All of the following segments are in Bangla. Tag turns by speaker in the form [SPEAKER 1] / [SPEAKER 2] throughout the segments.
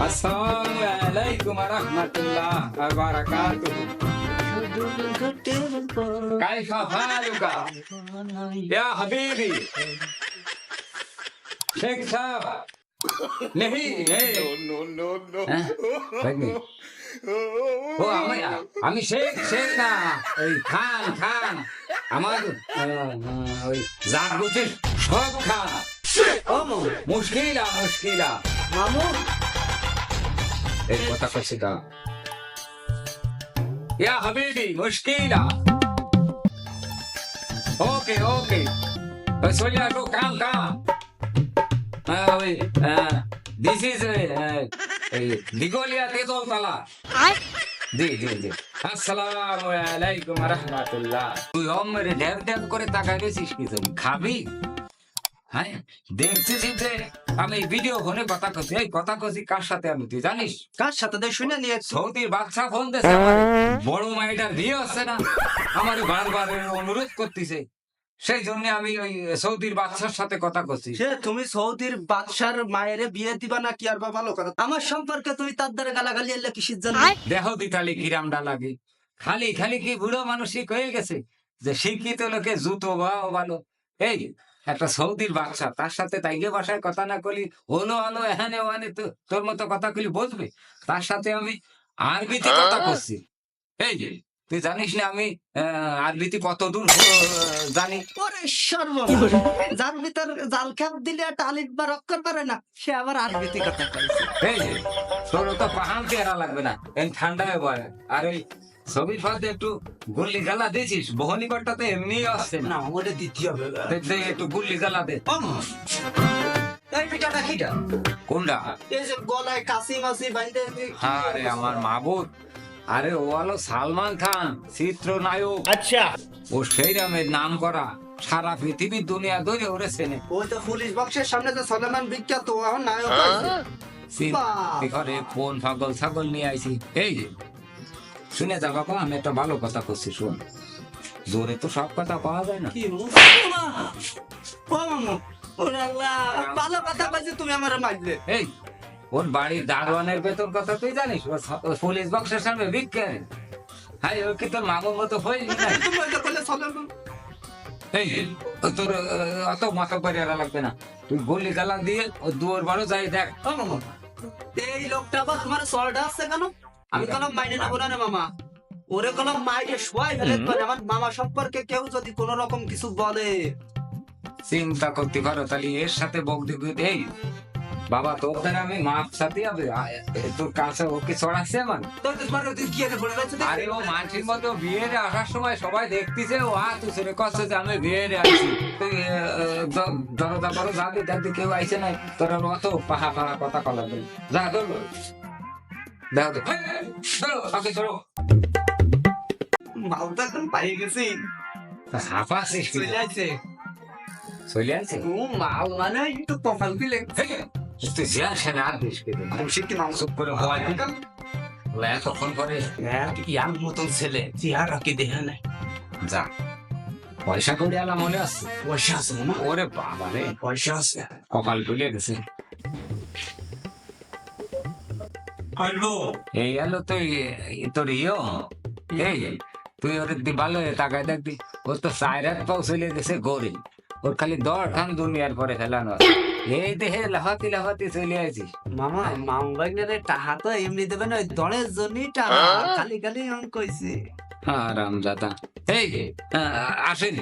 [SPEAKER 1] আসসালামু আলাইকুম ওয়া রাহমাতুল্লাহ ওয়া বারাকাতুহু। কাইফা হালুকা ইয়া হাবিবি? শেখ সাহেব नहीं ও আমি শেখ শেখ না, ওই খান খান আমার ওই জাগরুতের সব খান। মুশকিলা মুশকিলা
[SPEAKER 2] মামু
[SPEAKER 1] এই কথা কইছি তা ইয়া হাবিবি মুশকিলা। ওকে ওকে ওই সোলিয়া তো কাম কাম ওই দিস ইজ দিগলিয়া তেজলতলা। জি জি জি আসসালামু আলাইকুম ওয়া রাহমাতুল্লাহ। তুই ওমরে ঢের ঢের করে তাকাই রইছিস কি তুমি খাবি? হ্যাঁ দেখছিস যে আমি ভিডিও ফোনে কথা কইছি, এই কথা কইছি কার সাথে আমি তুই জানিস?
[SPEAKER 2] কার সাথে দেখ শুনে নিয়ে
[SPEAKER 1] সৌদির বাদশা ফোন দিয়েছে আমারে, বড় মাইটার বিয়ে হচ্ছে না, আমারে বারবার অনুরোধ করতেছে, সেই জন্য আমি ওই সৌদির বাদশার সাথে কথা করছি।
[SPEAKER 2] সে তুমি সৌদির বাদশার মায়েরে বিয়ে দিবা না কি আর বা ভালো কথা, আমার সম্পর্কে তুমি তার দ্বারা গালাগালি এলে কিসের জন্য?
[SPEAKER 1] দেহ দিতালি কিরামডা লাগে, খালি খালি কি বুড়ো মানসিক হয়ে গেছে যে শিক্ষিত লোকে জুতো বা ভালো। এই একটা সৌদির বাদশা, তার সাথে তাইগে ভাষায় কথা না কলি হলো হলো এখানে ওখানে তো তোর মতো কথা কলি বলবে, তার সাথে আমি আরবিতে কথা করছি। এই যে তুই জানিস না আমি আরবিতে কত দূর জানি?
[SPEAKER 2] ওরে সর্বনাশ, যার ভিতর জাল খাপ দিলে একটা আলিফ বা রক্ষর পারে না, সে আবার আরবিতে কথা কইছে।
[SPEAKER 1] এই যে তোর তো পাহাড় পেয়ারা লাগবে না, এই ঠান্ডায় বয়। আর ওই ছবির ফাঁদে একটু গুল্লি গালা দিয়েছিস, বহনি ঘরটা তো এমনি আসছে না,
[SPEAKER 2] না আমাদের দিতে হবে।
[SPEAKER 1] দে একটু গুল্লি গালা দে।
[SPEAKER 2] এই পিঠাটা কিটা?
[SPEAKER 1] কোনটা?
[SPEAKER 2] এই যে গলায় কাশি মাসি বাইন্ধে।
[SPEAKER 1] আরে আমার মাবুদ, আরে ও হলো সালমান খান, চিত্রনায়ক।
[SPEAKER 2] আচ্ছা,
[SPEAKER 1] ও সেই রামের নাম করা, সারা পৃথিবীর দুনিয়া ধরে ওরে চেনে।
[SPEAKER 2] ওই তো পুলিশ বক্সের সামনে যে সলেমান বিখ্যাত, আমার নায়ক আছে।
[SPEAKER 1] ঘরে কোন পাগল ছাগল নিয়ে আইছি। এই যে শুনে যা বাবা, আমি একটা ভালো কথা করছি, শোন। জোরে তো সব কথা পাওয়া যায় না।
[SPEAKER 2] কি ও মামু, ওরে আল্লাহ, ভালো কথা কইছি তুমি আমারে মারলে।
[SPEAKER 1] এই ওর বাড়ির দারোয়ানের বেতন কথা তুই জানিস? ও পুলিশ বক্সের সামনে ভিক্ষে। হাই ও কি তোর মামুর মতো হয়ে যায়?
[SPEAKER 2] তুমি ওইটা কইলে সলেমান।
[SPEAKER 1] এই তোর অত মাথা পারিয়ারা লাগবে না, তুই গলি গালা দিয়ে ও দুয়ার বারো যাই দেখ।
[SPEAKER 2] ও মামা, এই লোকটা আবার তোমার সলটা আসছে কেন? আমি কলম মাইনে নেবো না রে মামা, ওরে কলম মাইনে শোয়াই ফেলে পারে। আমার মামা সম্পর্কে কেউ যদি কোন রকম কিছু বলে,
[SPEAKER 1] চিন্তা করতে পারো তাহলে এর সাথে বকদি। এই বাবা তোর আমি মাপ সাথে হবে, তোর কাছে ওকে ছড়াচ্ছে আমার।
[SPEAKER 2] তোর তো তোমার ওদিকে গিয়ে পড়ে রয়েছে।
[SPEAKER 1] আরে ও মানুষের মতো বিয়েরে আসার সময় সবাই দেখতেছে, ও তুই কষ্ট যে আমি বিয়েরে আসছি। তুই দরজা করো যাবি, দেখবি কেউ আইসে নাই, তোর অত পাহা পাহা কথা কলা বলি। যা ধরো দেখো ধরো ওকে ধরো।
[SPEAKER 2] মালটা এখন পাই গেছি,
[SPEAKER 1] হাফা শেষ
[SPEAKER 2] চলে আসছে।
[SPEAKER 1] চলে আছে।
[SPEAKER 2] ও মাল মানে একটু কপাল দিলে
[SPEAKER 1] তুই যা সেনা আর বেশ পেতে
[SPEAKER 2] খুশি কি মাংস
[SPEAKER 1] করে হয় তখন করে
[SPEAKER 2] ইয়ার মতন ছেলে চেহারা কি দেখে নাই।
[SPEAKER 1] যা পয়সা করে আলা মনে আছে?
[SPEAKER 2] পয়সা আছে না?
[SPEAKER 1] ওরে বাবা রে,
[SPEAKER 2] পয়সা আছে।
[SPEAKER 1] কপাল তুলে গেছে।
[SPEAKER 2] হ্যালো,
[SPEAKER 1] এই এলো তুই তোর ইয়ো। এই তুই ওর ভালো তাকায় দেখবি, ওর তো সাইরাত পাও চলে গেছে গড়ে, ওর খালি দর খান দুনিয়ার পরে ফেলানো। এই দেহে লাফাতি লাফাতি চলে আছিস।
[SPEAKER 2] মামা মামু ভাগ্নের টাহা তো এমনি দেবে না, ওই দড়ের জন্যই টাহা, খালি খালি আমি কইছি।
[SPEAKER 1] আরাম দাদা এই আসেন,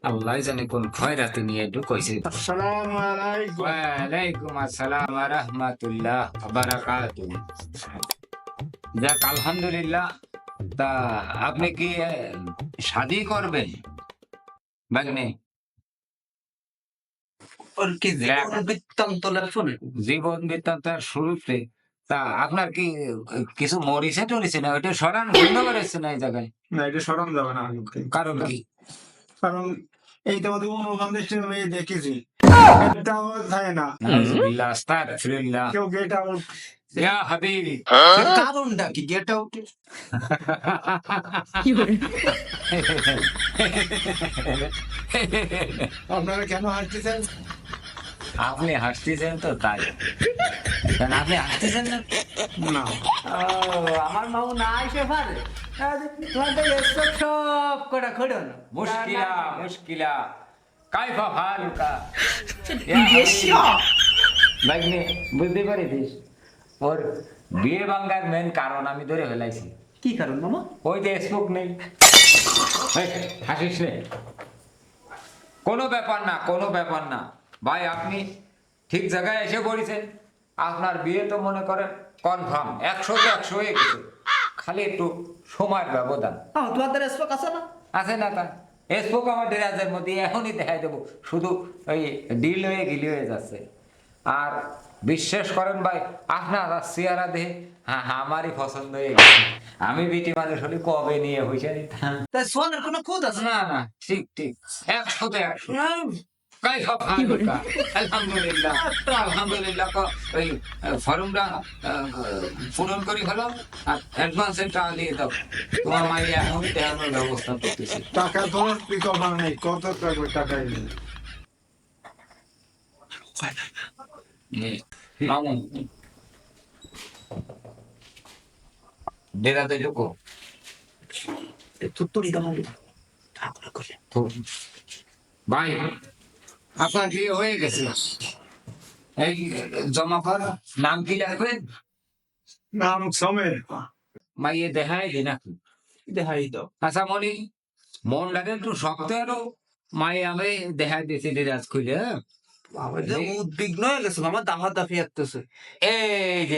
[SPEAKER 1] আল্লাহ জানে কোন খয়রাতি নিয়ে একটু কইছে।
[SPEAKER 2] আসসালামু আলাইকুম।
[SPEAKER 1] ওয়ালাইকুম আসসালাম ওয়া রাহমাতুল্লাহ ওয়া বারাকাতুহু। যাক আলহামদুলিল্লাহ। তা আপনি কি শাদি করবেন বাগনে?
[SPEAKER 2] ওর কি জীবন বৃত্তান্ত লেখুন?
[SPEAKER 1] জীবন বৃত্তান্ত শুরুতে তা আপনার কি কিছু মরিছে টরিছে না? ওইটা সরান বন্ধ করেছে না এই জায়গায়?
[SPEAKER 3] না, এটা সরান যাবে না।
[SPEAKER 1] কারণ কি?
[SPEAKER 3] কারণ এইটা আমাদের বাংলাদেশের মেয়ে দেখেছি, এটাও যায় না,
[SPEAKER 1] নাউজুবিল্লাহ আস্তাগফিরুল্লাহ।
[SPEAKER 3] কেউ গেট আউট।
[SPEAKER 1] ইয়া হাবিবি,
[SPEAKER 2] কারণটা কি গেট আউট?
[SPEAKER 3] আপনারা কেন হাসতেছেন?
[SPEAKER 1] আপনি হাসতেছেন তো তাই। কেন আপনি আসতেছেন না?
[SPEAKER 3] না
[SPEAKER 2] আমার মামু না এসে পারে তোমাদের স্টক সব কটা খোলো না
[SPEAKER 1] মুশকিলা মুশকিলা কাইফা ফালুকা ভাগ্নে বুঝতে পারিস ওর বিয়ে ভাঙ্গার মেন কারণ আমি ধরে ফেলাইছি।
[SPEAKER 2] কি কারণ মামা?
[SPEAKER 1] ওই যে স্মোক নেই। এই, হাসিস নে। কোনো ব্যাপার না, কোনো ব্যাপার না ভাই, আপনি ঠিক জায়গায় এসে পড়েছেন। আপনার বিয়ে তো মনে করেন কনফার্ম 100-100 হয়ে গেছে, খালি একটু সময়ের ব্যবধান
[SPEAKER 2] তোমাদের স্টক আছে না?
[SPEAKER 1] আছে না? তা স্পোক আমার ডেরাজের মধ্যে এখনই দেখাই দেবো, শুধু ওই ডিল হয়ে গিলি হয়ে যাচ্ছে। আর বিশ্বাস করেন ভাই, আপনার চেহারা দেখে হ্যাঁ আমারই পছন্দ হয়ে গেছে। আমি বিটি মানুষ হলে কবে নিয়ে হইসা দিতাম।
[SPEAKER 2] তাই সোনের কোনো খুদ আছে না?
[SPEAKER 1] না না, ঠিক ঠিক 100-100 কাইফা ফালুকা। আলহামদুলিল্লাহ আলহামদুলিল্লাহ। ওই ফর্মটা পূরণ করি হলো, আর অ্যাডভান্সের টাকা দিয়ে দাও। তোমার মাইয়া এখন দেওয়ানোর ব্যবস্থা করতেছি।
[SPEAKER 3] টাকা তোমার বিকল্প নেই, কত টাকা টাকাই নেই।
[SPEAKER 1] মামুন ডেরাতে ঢুকো।
[SPEAKER 2] তুত্তুরি দাম ঠাকুর করে
[SPEAKER 1] ভাই আপনার বিয়ে হয়ে গেছে, এই জমা কর। নাম কি রাখবেন?
[SPEAKER 3] নাম সমের।
[SPEAKER 1] মাইয়ে দেখাই দি নাকি?
[SPEAKER 2] দেখাই দাও।
[SPEAKER 1] আচ্ছা মনি, মন লাগে একটু শক্ত আরো। মায়ে আমি দেখাই দিয়েছি ডিরাজ খুলে।
[SPEAKER 2] আমার যে উদ্বিগ্ন হয়ে গেছে, আমার দাফা দাফি আসতেছে।
[SPEAKER 1] এই যে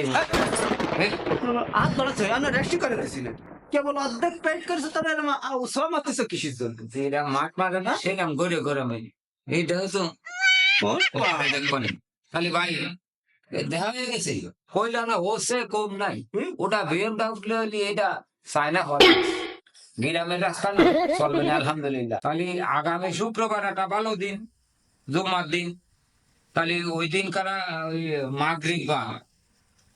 [SPEAKER 2] হাত ধরেছে, আমি রেস্টি করে গেছিলেন কেবল অর্ধেক পেট করেছে, তবে সব মারতেছে কিসের জন্য?
[SPEAKER 1] যেটা মাঠ মারে না সেরকম করে করে আমি এইটা তো খালি ভাই দেখা হয়ে গেছে। কইলা না ও সে কম নাই, ওটা BMW এটা চায়না হয়। গ্রামের রাস্তা না, চলবে না আলহামদুলিল্লাহ। তাহলে আগামী শুক্রবার একটা ভালো দিন, জুমার দিন। তাহলে ওই দিন কারা ওই মাগরিব বা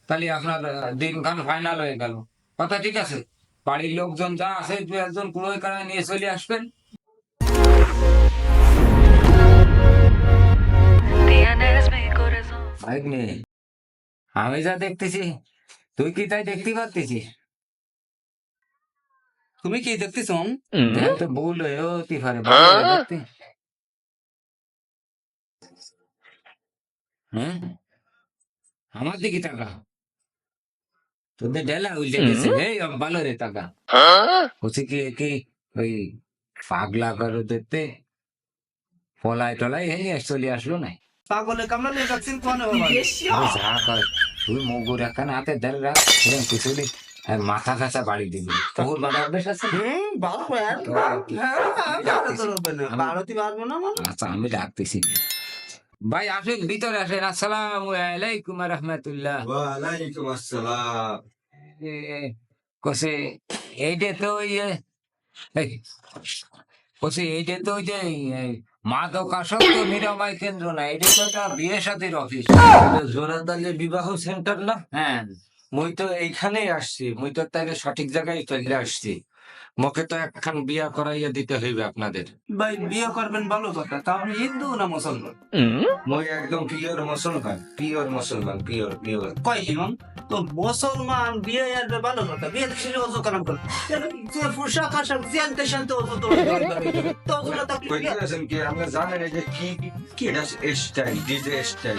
[SPEAKER 1] তাহলে আপনার দিনখান ফাইনাল হয়ে গেল। কথা ঠিক আছে? বাড়ির লোকজন যা আছে 2 একজন কুড়োয় কারা নিয়ে চলে আসবেন। ভাগ্নে, আমি যা দেখতেছি তুই কি তাই দেখতে পাচ্ছিস?
[SPEAKER 2] তুমি কি দেখতেছ?
[SPEAKER 1] তো ভুল হতে পারে, ভালো করে দেখতে। হ্যাঁ, আমার দিকে টাকা তোদের ডেলা উল্টে গেছে। এই ভালো রে টাকা হচ্ছে কি কি ওই পাগলা করো দেখতে পলাই টলাই হয়ে চলে আসলো না।
[SPEAKER 2] পাগলে কামড়ালে ভ্যাকসিন কোন হবে?
[SPEAKER 1] আরে যা কর, তুই মগুর একখানা হাতে ধরে রাখ, সেরকম পিছনে আর মাথা কাঁচা বাড়ি দিবি। তোর বাড়ি অভ্যেস আছে?
[SPEAKER 2] ভালো ভারতী পারবো না মানে।
[SPEAKER 1] আচ্ছা আমি ডাকতেছি। ভাই আসেন, ভিতরে আসেন। আসসালামু আলাইকুম রহমতুল্লাহ।
[SPEAKER 3] ওয়ালাইকুম আসসালাম।
[SPEAKER 1] কসে এইটা তো কসে এইটা তো ওই যে মাদক আসক্ত নিরাময় কেন্দ্র না, এটা তো একটা বিয়ে শাদীর অফিস।
[SPEAKER 4] জোনাদালের বিবাহ সেন্টার না?
[SPEAKER 1] হ্যাঁ
[SPEAKER 4] মুই তো এইখানেই আসছি, মুই তো তাইলে সঠিক জায়গায় চলে আসছি। মোকে তো একখান বিয়া করাইয়া দিতে হইবে আপনাদের।
[SPEAKER 2] ভাই বিয়ে করবেন ভালো কথা, তা আপনি হিন্দু না মুসলমান?
[SPEAKER 4] মুই একদম পিওর মুসলমান, পিওর মুসলমান, পিওর পিওর।
[SPEAKER 2] কয় ইমাম তো মুসলমান বিয়ে আসবে ভালো কথা, বিয়ে ছেলে অজু কালাম করে যে পোশাক আশাক জানতে শান্তি অজু তো ওগুলো তো
[SPEAKER 4] কইতেছেন কি আপনি জানেন এই যে কি এটা স্টাইল, ডিজে স্টাইল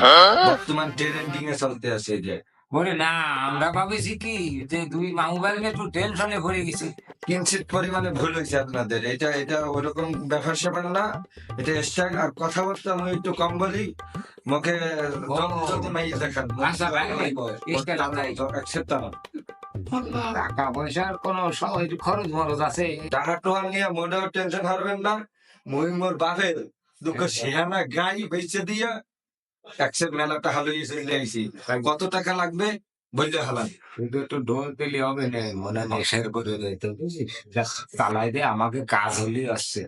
[SPEAKER 4] বর্তমান ট্রেন্ডিং এ চলতে আছে এই যে।
[SPEAKER 1] বলে না, আমরা ভাবিছি কি যে দুই মোবাইল নিয়ে একটু টেনশনে পড়ে গেছি।
[SPEAKER 4] কিঞ্চিত পরিমাণে ভুল হয়েছে আপনাদের। এটা এটা ওরকম ব্যাপার স্যাপার না, এটা স্টাইল। আর কথাবার্তা আমি একটু কম বলি, মুখে যদি মাইয়ে দেখান
[SPEAKER 1] আচ্ছা ভাই, স্টাইল নাই।
[SPEAKER 4] অ্যাকসেপ্ট না।
[SPEAKER 1] টাকা পয়সার কোনো খরচ মরচ আছে?
[SPEAKER 4] টাকা টোয়া নিয়ে মোটেও টেনশন হারবেন না। মুই মোর বাপের দুঃখ সেহানা গাই বেচে দিয়া একসেপ্ট মেলাটা হালো চলে আইছি। কত টাকা লাগবে বললে হালান।
[SPEAKER 1] শুধু একটু ডোল পেলে হবে না, মনে নেশার করে রইতে বুঝিস, চালাই দে, আমাকে কাজ হলেই আসছে।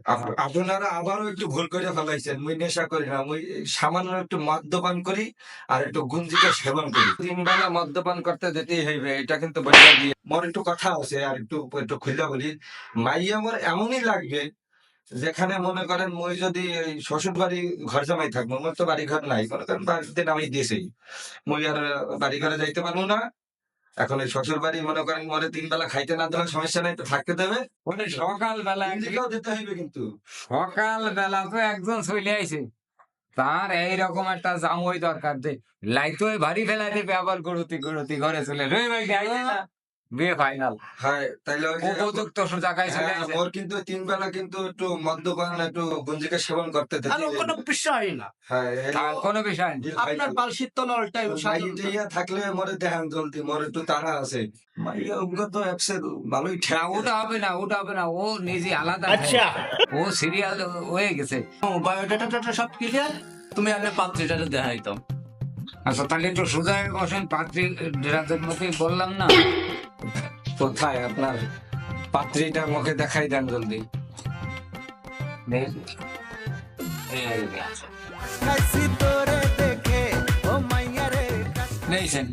[SPEAKER 4] আপনারা আবারও একটু ভুল করে ফেলাইছেন। মুই নেশা করি না, মুই সামান্য একটু মদ্যপান করি আর একটু গুঞ্জিকা সেবন করি। 3 বেলা মদ্যপান করতে যেতেই হইবে, এটা কিন্তু বলে দিয়ে। মোর একটু কথা আছে আর একটু একটু খুলে বলি। মাইয়া মোর এমনই লাগবে যেখানে মনে করেন মই যদি এই শ্বশুর বাড়ি ঘর জামাই থাকবো, আমার তো বাড়ি ঘর নাই, মনে করেন বাড়িতে নামাই দিয়েছেই, মই আর বাড়ি ঘরে যাইতে পারবো না। এখন এই শ্বশুর বাড়ি মনে করেন মরে 3 বেলা খাইতে না দিলে সমস্যা নাই, তো থাকতে দেবে,
[SPEAKER 1] ওরে সকাল বেলা
[SPEAKER 4] দিকেও দিতে হইবে কিন্তু।
[SPEAKER 1] সকাল বেলা তো একজন চলে আইছে, তার এইরকম একটা জামই দরকার যে লাইতো ভারী ফেলাইতে ব্যবহার করতি ঘরে চলে রই ভাই বিয়ে ফাইনাল
[SPEAKER 4] হ্যাঁ, তাইলে ওই যে
[SPEAKER 1] উপযুক্ত জায়গায় চলে
[SPEAKER 4] হ্যাঁ,
[SPEAKER 1] আইছে।
[SPEAKER 4] মোর কিন্তু 3 বেলা কিন্তু একটু মদ্যপান একটু গঞ্জিকা সেবন করতে
[SPEAKER 2] আর
[SPEAKER 4] থাকি।
[SPEAKER 2] কোনো বিষয় না,
[SPEAKER 4] হ্যাঁ,
[SPEAKER 1] আর কোনো বিষয় নেই।
[SPEAKER 2] আপনার বাল শীতল অলটাই
[SPEAKER 4] মাইয়া থাকলে মরে দেখান জলদি, মরে একটু তাড়া আছে। মাইয়া উনকে তো একসের ভালোই
[SPEAKER 1] না,
[SPEAKER 4] ঠেক।
[SPEAKER 1] ওটা হবে না, ওটা হবে না, ও নিজে আলাদা আচ্ছা, ও সিরিয়াল হয়ে গেছে।
[SPEAKER 2] বায়োডাটা সব ক্লিয়ার, তুমি আগে পাত্রীটারে দেখাইতাম।
[SPEAKER 1] আচ্ছা তাহলে একটু সোজা হয়ে বসেন, পাত্রী রাতের মধ্যে বললাম না।
[SPEAKER 4] কোথায় আপনার পাত্রীটা মুখে দেখাই দেন জলদি।
[SPEAKER 1] নেইছেন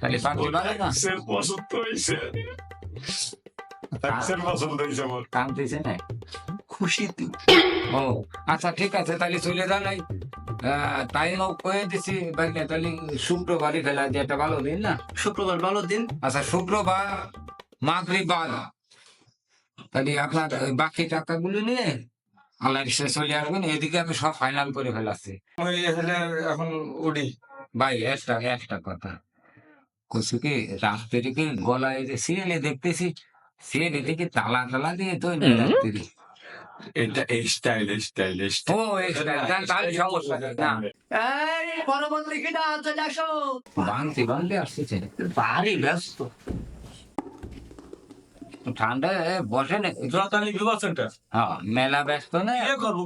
[SPEAKER 1] তাহলে পাত্রী ভালো না
[SPEAKER 3] পছন্দ হয়েছে, পছন্দ হয়েছে আমার।
[SPEAKER 1] কামতেছে না
[SPEAKER 2] খুশি তুই
[SPEAKER 1] ও আচ্ছা ঠিক আছে, তাহলে চলে যান। এই টাইমও কয়ে দিছি বাইরে, তাহলে শুক্রবারই ফেলা দিয়ে একটা ভালো দিন না।
[SPEAKER 2] শুক্রবার ভালো দিন।
[SPEAKER 1] আচ্ছা শুক্রবার মাগরিবাদ, তাহলে আপনার ওই বাকি টাকাগুলো নিয়ে আল্লাহ শেষ চলে আসবেন, এদিকে আমি সব ফাইনাল করে ফেলাচ্ছি।
[SPEAKER 4] ওই হলে এখন উড়ি।
[SPEAKER 1] ভাই একটা কথা কইছি কি, রাত্রি কি গলায় যে সিরিয়ালে দেখতেছি, সিরিয়ালে দেখি তালা তালা দিয়ে তো রাত্রি।
[SPEAKER 3] এটা স্টাইল
[SPEAKER 1] ও তাহলে সমস্যা নেই না,
[SPEAKER 2] এই পরবর্তী কিটা আছে দেখো,
[SPEAKER 1] বানতে আসতেছে
[SPEAKER 2] ভারী ব্যস্ত।
[SPEAKER 1] ঠান্ডায় বসে না।
[SPEAKER 3] জোড়াতালি বিবাহ সেন্টার
[SPEAKER 1] হ্যাঁ মেলা ব্যস্ত না,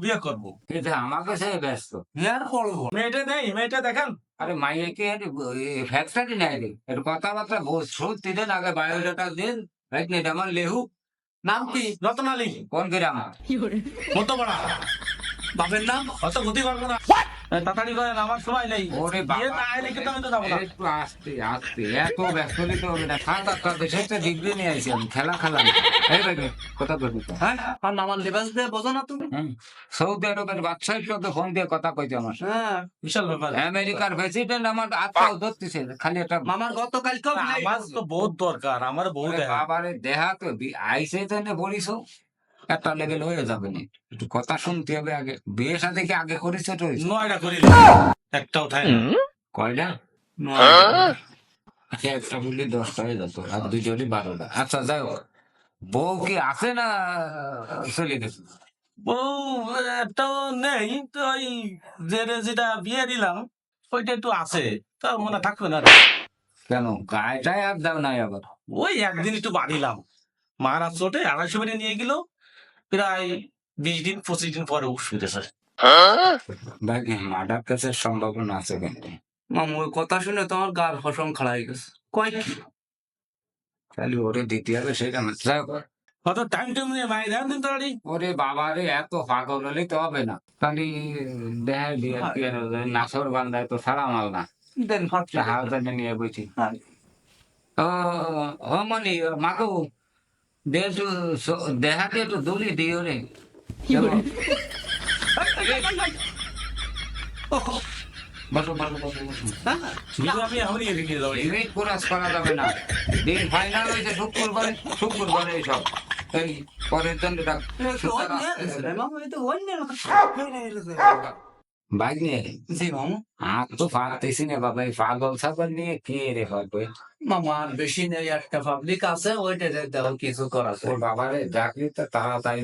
[SPEAKER 3] বিয়ে করবো
[SPEAKER 1] কিন্তু আমাকে সে ব্যস্ত।
[SPEAKER 2] বিয়ার করবো
[SPEAKER 3] মেয়েটা নেই, মেয়েটা দেখেন।
[SPEAKER 1] আরে মাইয়াকে ফ্যাক্টরি নাই রে, এর কথাবার্তা সত্যি দেন, আগে বায়োডাটা দিন। রাইট নেই আমার লেহু
[SPEAKER 2] নাম কি?
[SPEAKER 3] রতন আলী,
[SPEAKER 1] কোন গ্রাম?
[SPEAKER 3] মতপাড়া।
[SPEAKER 2] বাপের নাম?
[SPEAKER 3] অত গতি পারবো না, তাড়াতাড়ি করেন, আমার সময় নেই।
[SPEAKER 1] ওরে
[SPEAKER 3] বিয়ে
[SPEAKER 1] বাবা,
[SPEAKER 3] না এলে কিন্তু আমি তো যাবো না।
[SPEAKER 1] একটু আস্তে আস্তে, এত ব্যস্ত নিতে হবে না। 7-8টা দেশের একটা ডিগ্রি নিয়ে আইছি আমি, খেলা এই ভাই কথা বলবি তো?
[SPEAKER 2] হ্যাঁ, আর আমার লেবাস দিয়ে বোঝো না তুমি?
[SPEAKER 1] সৌদি আরবের বাদশাহের সাথে ফোন দিয়ে কথা কইতে আমার,
[SPEAKER 2] হ্যাঁ,
[SPEAKER 3] বিশাল ব্যাপার।
[SPEAKER 1] আমেরিকার প্রেসিডেন্ট আমার আত্মাও ধরতেছে, খালি একটা
[SPEAKER 2] মামার গতকালকেও
[SPEAKER 3] আমার তো বহুত দরকার, আমার বহুত দেখা।
[SPEAKER 1] বাবারে দেহা তো আইসে জন্য বলিস একটা লেভেল হয়ে যাবে না, একটু কথা শুনতে হবে আগে। বিয়ে সাথে কি আগে করেছে তো?
[SPEAKER 3] 9টা করি, একটা উঠায় না।
[SPEAKER 1] কয়টা? একটা বললি 10টা হয়ে যেত, আর দুইটা হলি 12টা। আচ্ছা যাই হোক, বউ কি আছে না চলে গেছে?
[SPEAKER 3] বউ একটাও নেই, তো ওই যেটা বিয়ে দিলাম ওইটা একটু আছে, তো মনে থাকবে না।
[SPEAKER 1] কেন গায়েটাই আর দাও নাই আবার?
[SPEAKER 3] ওই একদিন একটু বাঁধিলাম, মহারাজ চোটে 250 মিনিট নিয়ে গেল, প্রায় 20 দিন 25 দিন পরে উঠ ফিরেছে।
[SPEAKER 1] ভাই মার্ডার কেসের সম্ভাবনা আছে কিন্তু।
[SPEAKER 2] মামু ওই কথা শুনে তো আমার গার হসম খাড়া হয়ে গেছে। কয় কি?
[SPEAKER 1] তাহলে ওরে দিতে হবে সেটা না। যাই হোক,
[SPEAKER 3] কত টাইম নিয়ে ভাই দেন দিন তাড়াতাড়ি।
[SPEAKER 1] ওরে বাবা রে, এত পাগল হলে তো হবে না। তাহলে দেখার দিয়ে কি আর হবে? নাসর বান্ধায় তো সারা মাল না,
[SPEAKER 2] দেন হচ্ছে।
[SPEAKER 1] হাউজানে নিয়ে বইছি। ও মানে মাকু একটু দেহাকে একটু দলি দিও রে। বসো বসো বসো বসো।
[SPEAKER 3] কিন্তু আমি এখনই এগিয়ে যাবো।
[SPEAKER 1] ইংরেজ কোরাস করা যাবে না। দিন ফাইনাল হয়েছে শুক্রবারে এইসব এই পরের জন্য বাইক নিয়ে
[SPEAKER 2] জি মামু।
[SPEAKER 1] আর তো পারতেছি না বাবা, এই পাগল ছাগল নিয়ে কে রে হবে?
[SPEAKER 2] মামা আর বেশি নেই, একটা পাবলিক আছে, ওইটা দেখো কিছু করা আছে।
[SPEAKER 1] ওর বাবারে ডাকলি তো তাড়াতাড়ি।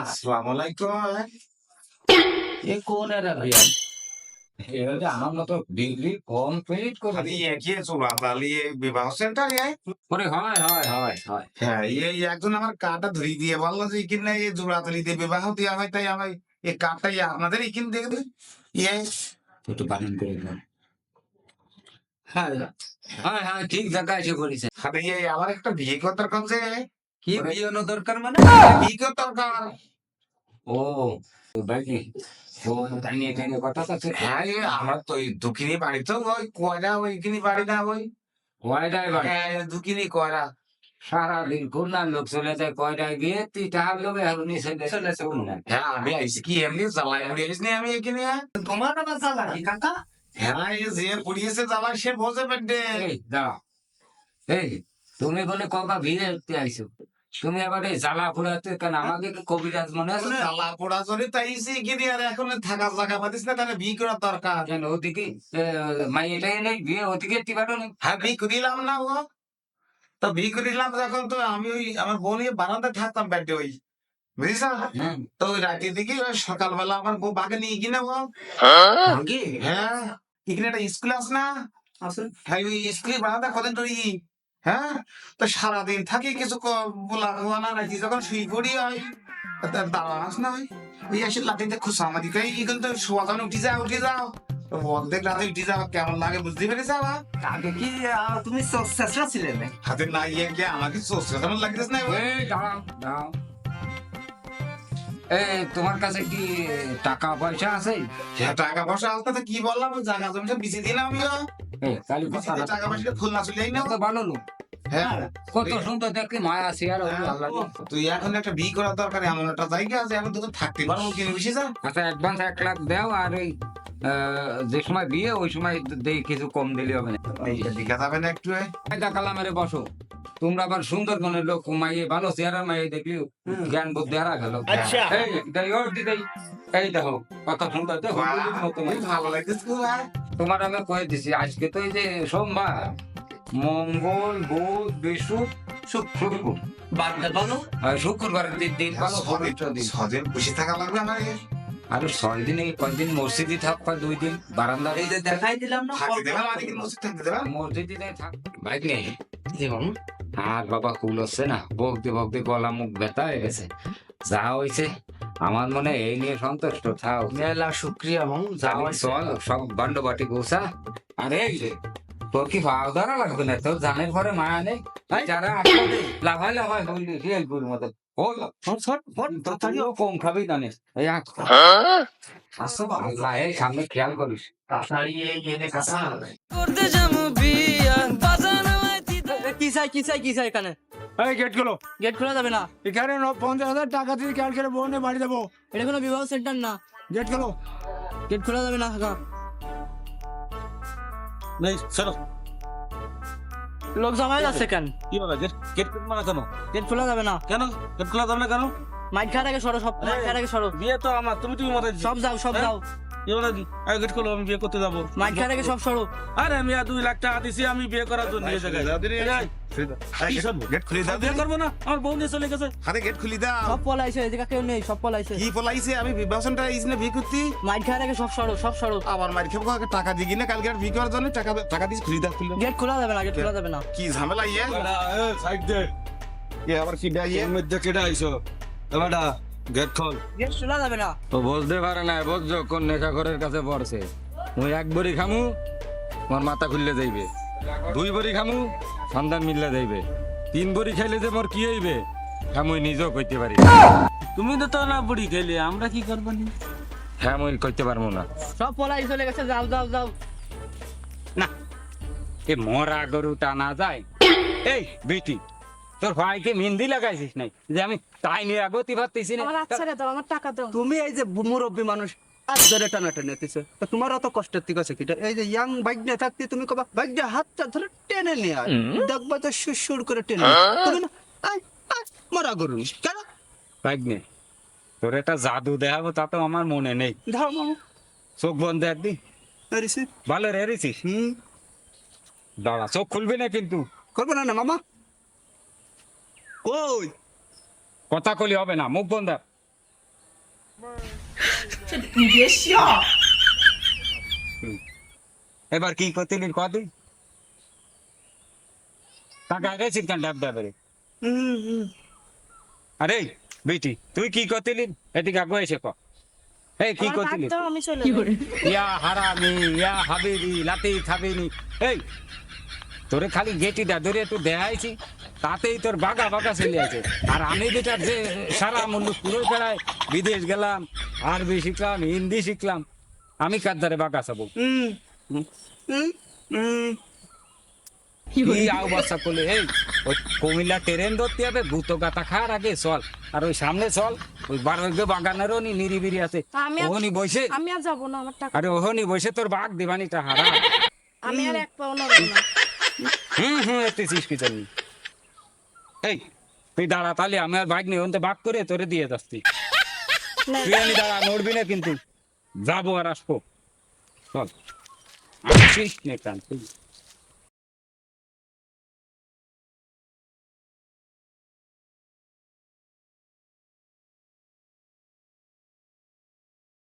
[SPEAKER 3] আসসালামু আলাইকুম।
[SPEAKER 2] এ কোন এরা ভাইয়া?
[SPEAKER 1] এটা আমার মতো ডিগ্রি কমপ্লিট করে
[SPEAKER 5] বিবাহ সেন্টার
[SPEAKER 1] করে হয় হয় হয় হয়।
[SPEAKER 5] হ্যাঁ এই একজন আমার কার্ডটা ধরিয়ে দিয়ে বললো যে এখানে এই জোড়াতালিতে বিবাহ দেওয়া হয়, তাই আমি এই কার্ডটাই আপনাদের এখানে দিয়ে দেবেন।
[SPEAKER 1] একটু বারণ করে দেন।
[SPEAKER 2] হ্যাঁ
[SPEAKER 1] হ্যাঁ হ্যাঁ ঠিক জায়গায় এসে করেছে।
[SPEAKER 5] আমার একটা বিয়ে করার কমছে,
[SPEAKER 2] কি বিয়ে দরকার মানে?
[SPEAKER 5] বিয়ে করার দরকার।
[SPEAKER 1] ও বাকি ও তাই নিয়ে কথা আছে।
[SPEAKER 5] হ্যাঁ আমার তো ওই দুঃখিনী বাড়ি তো ওই কয়রা, ওইখানি বাড়ি না ওই
[SPEAKER 1] ওয়াইডাই বাড়ি।
[SPEAKER 5] দুঃখিনী কয়রা।
[SPEAKER 1] সারাদিন খুলনার লোক চলে যায় কয়টায় বিয়ে তুই টাকার লোক এখন চলেছে খুলনা।
[SPEAKER 5] হ্যাঁ আমি আইছি কি এমনি জ্বালাই আমি আইছি না আমি এখানে
[SPEAKER 2] তোমার আবার জ্বালা কি কাকা?
[SPEAKER 5] হ্যাঁ এই যে পুড়িয়েছে জ্বালাই সে বোঝে পেটে
[SPEAKER 1] এই দাঁড়াও, এই তুমি বলে কবা বিয়ে করতে আইছো, তুমি আবার এই জ্বালা পোড়াতে কেন? আমাকে কি কবিরাজ মনে আছে না?
[SPEAKER 5] জ্বালা পোড়া চলে তাইছি কি আর এখন থাকা জায়গা পাতিস না তাহলে বিয়ে করার দরকার।
[SPEAKER 1] কেন ওদিকে মাইটাই নেই বিয়ে, ওদিকে টিবাটো নেই?
[SPEAKER 5] হ্যাঁ বিয়ে করিলাম না ও তো বিয়ে করিলাম যখন তো আমি ওই আমার বোন বারান্দায় থাকতাম বেডে ওই বুঝিস
[SPEAKER 1] হুম।
[SPEAKER 5] তো ওই রাতের দিকে ওই সকালবেলা আমার বউ বাগে নিয়ে কিনে ও
[SPEAKER 2] আগে
[SPEAKER 5] হ্যাঁ এখানে একটা স্কুল আছে না
[SPEAKER 2] আসলে
[SPEAKER 5] হ্যাঁ ওই স্কুলে বারান্দা কদিন ধরে হ্যাঁ তো সারাদিন থাকি কিছু বলা না নাকি যখন শুই পড়ি হয় দাঁড়াস না ওই এসে লাঠিতে খুশা আমার দিকে কিন্তু শোয়া যখন উঠে যাও তো অর্ধেক রাতে উঠে যাও কেমন লাগে বুঝতে পেরেছ আবার
[SPEAKER 2] আগে কি তুমি চেষ্টা ছিলেন?
[SPEAKER 5] হাতে না ইয়ে গিয়ে আমাকে চোখে কেমন লাগতেছ না
[SPEAKER 1] এই দাঁড়াও দাঁড়াও, এই তোমার কাছে কি টাকা পয়সা আছে?
[SPEAKER 5] হ্যাঁ টাকা পয়সা আসতে তো কি বললাম জায়গা জমিটা বিচে দিলাম
[SPEAKER 1] এই কালি
[SPEAKER 5] বিচে টাকা পয়সা খুলনা চলে যাই না
[SPEAKER 1] তো ভালো লোক,
[SPEAKER 5] হ্যাঁ
[SPEAKER 1] কত সুন্দর দেখতে মায়া আছে আর আল্লাহ।
[SPEAKER 5] তুই এখন একটা বিয়ে করার দরকার এমন একটা জায়গা আছে এখন তো থাকতে পারবো কিনে বেশি যা
[SPEAKER 1] আচ্ছা অ্যাডভান্স 1 লাখ দাও, আর ওই যে সময় বিয়ে ওই সময় দেই কিছু কম দিলে হবে না।
[SPEAKER 5] এইটা দেখা যাবে না একটু
[SPEAKER 1] দেখালাম আরে বসো, তোমরা আবার সুন্দরবনের লোক, মাইয়ে ভালো চেহারা মাইয়ে দেখলি জ্ঞান বুদ্ধি হারা গেল। এই দেই ওর দিদি, এই দেখো কত সুন্দর দেখো হলুদের মতো মাইয়ে।
[SPEAKER 5] ভালো লাগতেছে খুব আর
[SPEAKER 1] তোমার আমি কয়ে দিছি আজকে তো এই যে সোমবার, মঙ্গল বুধ বৃহস্পতি শুক্র,
[SPEAKER 2] বাদ বলো
[SPEAKER 1] আর শুক্রবারের দিন ভালো পবিত্র দিন।
[SPEAKER 5] ছদিন বসে থাকা লাগবে আমার
[SPEAKER 1] আর 6 দিনে কয়দিন মসজিদে থাক, 2 দিন বারান্দা
[SPEAKER 2] এই যে দেখাই দিলাম না
[SPEAKER 5] থাকতে দেবে আমার কি মসজিদ থাকতে দেবে
[SPEAKER 1] মসজিদে থাক বাইক নেই।
[SPEAKER 2] জীবন
[SPEAKER 1] আর বাবা কুল হচ্ছে না, বকতে বকতে গলা মুখ ব্যথা হয়ে গেছে। যা হয়েছে আমার মনে হয় এই নিয়ে সন্তুষ্ট থাও।
[SPEAKER 2] মেলা শুক্রিয়া মং
[SPEAKER 1] যাওয়া চল সব বান্ড বাটি গোসা। আরে এই যে তোর কি ভাও ধরা লাগবে না, তোর জানের ঘরে মায়া নেই? যারা আসলে লাভাই লাভাই হইলি রিয়েলপুর মতো কম খাবি জানিস। এই আল্লাহ এই সামনে খেয়াল করিস।
[SPEAKER 6] কি চাই এখানে?
[SPEAKER 7] এই গেট গুলো
[SPEAKER 6] গেট খোলা যাবে না।
[SPEAKER 7] এখানে 50,000 টাকা দিয়ে ক্যালকেটে বোনে বাড়ি দেবো।
[SPEAKER 6] এটা কোনো বিবাহ সেন্টার না,
[SPEAKER 7] গেট গুলো
[SPEAKER 6] গেট খোলা যাবে না কাকা।
[SPEAKER 3] নেই চলো
[SPEAKER 6] লোক জমা হয়ে যাচ্ছে কেন?
[SPEAKER 3] কি বলে গেট গেট মানে কেন?
[SPEAKER 6] গেট খোলা যাবে না।
[SPEAKER 3] কেন গেট খোলা যাবে না কেন?
[SPEAKER 6] মাইক খাওয়ার আগে সরো, সব মাইক খাওয়ার আগে সরো।
[SPEAKER 3] বিয়ে তো আমার, তুমি মনে
[SPEAKER 6] সব যাও, সব যাও।
[SPEAKER 3] গেট খোলো, আমি বিয়ে করতে যাবো।
[SPEAKER 6] মাইক খাওয়ার আগে সব সরো।
[SPEAKER 3] আরে আমি 2 লাখ টাকা দিছি আমি বিয়ে করার জন্য এই জায়গায়। কি সব?
[SPEAKER 5] গেট খুলে দাও
[SPEAKER 3] বিয়ে করবো না, আমার বউ নিয়ে চলে গেছে।
[SPEAKER 5] আরে গেট খুলে দাও
[SPEAKER 6] সব পলাইছে, এদিকে কেউ নেই, সব পলাইছে।
[SPEAKER 5] কি পলাইছে আমি বিবাহনটা ইসনে ভি করতে
[SPEAKER 6] মাইক খাওয়ার আগে সব সরো, সব সরো।
[SPEAKER 5] আবার মার খেবো টাকা দিয়ে কিনে কালকে ভি করার জন্য টাকা দিয়ে খুলে দাও খুলে
[SPEAKER 6] গেট খোলা যাবে না, গেট খোলা যাবে না।
[SPEAKER 5] কি ঝামেলা ইয়ে
[SPEAKER 3] সাইড দে,
[SPEAKER 5] এ আবার কি দেয়
[SPEAKER 3] এর মধ্যে কেটে আইছো এবারটা গেট খোল।
[SPEAKER 6] গেট খোলা যাবে না।
[SPEAKER 1] তো বলতে পারে না, বুঝছো কোন নেকাঘরের কাছে পড়ছে। মুই 1 বড়ি খামু মোর মাথা খুললে যাইবে, 2 বড়ি খামু সন্ধান মিললে যাইবে, 3 বড়ি খাইলে যে মোর কি হইবে হ্যাঁ মুই নিজেও কইতে পারি।
[SPEAKER 3] তুমি তো না বুড়ি খেলে আমরা কি করবো?
[SPEAKER 1] হ্যাঁ মুই কইতে পারবো না।
[SPEAKER 6] সব পলাই চলে গেছে, যাও যাও যাও।
[SPEAKER 1] না এ মরা গরু টানা যায়। এই বেটি তোর ভাইকে মেহেন্দি লাগাইছিস নাই যে আমি তাই নিয়ে আগতি পারতেছি না?
[SPEAKER 8] আমার আচ্ছা দাও, আমার টাকা দাও।
[SPEAKER 2] তুমি এই যে মুরব্বী মানুষ হাত ধরে টানাটানি দিতেছে তো তোমার অত কষ্টের ঠিক আছে কিটা? এই যে ইয়াং বাইক নিয়ে থাকতে তুমি কবা বাইক দিয়ে হাতটা ধরে টেনে নিয়ে আয়, দেখবা তো সুর করে টেনে তুমি না আয় আয় মরা গরু কেন
[SPEAKER 1] বাইক নে, তোর একটা জাদু দেখাবো তা তো আমার মনে নেই।
[SPEAKER 2] ধাও মামু
[SPEAKER 1] চোখ বন্ধ একদিন
[SPEAKER 2] আরিসি
[SPEAKER 1] ভালো রেছিস। দাঁড়া চোখ খুলবি না কিন্তু,
[SPEAKER 2] করবো না না মামা কই
[SPEAKER 1] কথা কলি হবে না, মুখ বন্ধ। এবার কি করতিলি কদি টাকা গেছিস কেন ডাব ডাবে? আরে বেটি তুই কি করতিলি? এদিকে আগে এসে ক, এই কি
[SPEAKER 8] আমার
[SPEAKER 1] করতিলি?
[SPEAKER 8] টাকা দাও, আমি চলে যাবো।
[SPEAKER 1] ইয়া হারামি ইয়া হাবিবি লাতি খাবিনি। এই তোরে খালি গেটিটা ধরে একটু দেখাইছি তাতেই তোর বাগা বাগা চলে আছে। আর আমি যেটা যে সারা মুল্লুক পুরো বেড়ায়, বিদেশ গেলাম, আরবি শিখলাম, হিন্দি শিখলাম, আমি কার ধারে বাগা চাবো? কি আও বাচ্চা করলে এই ওই কুমিল্লা ট্রেন ধরতে হবে ভূত গাতা খাওয়ার আগে চল আর ওই সামনে চল ওই বারোগ্য বাগানেরও নিরিবিরি আছে
[SPEAKER 8] আমি আর-
[SPEAKER 1] ওহনি বসে
[SPEAKER 8] আমি আর যাবো না আমার টাকা
[SPEAKER 1] আরে ওহনি বসে তোর বাঘ দিবানিটা হারা
[SPEAKER 8] আমি আর এক পাও নড়বো না
[SPEAKER 1] এতেছিস কি জানি এই তুই দাঁড়া তাহলে আমি আর বাইক নিয়ে ওনতে বাঘ করে তোরে দিয়ে যাচ্ছি
[SPEAKER 8] না।
[SPEAKER 1] তুই আমি দাঁড়া নড়বি না কিন্তু যাবো আর আসবো চল আসিস নে কান তুই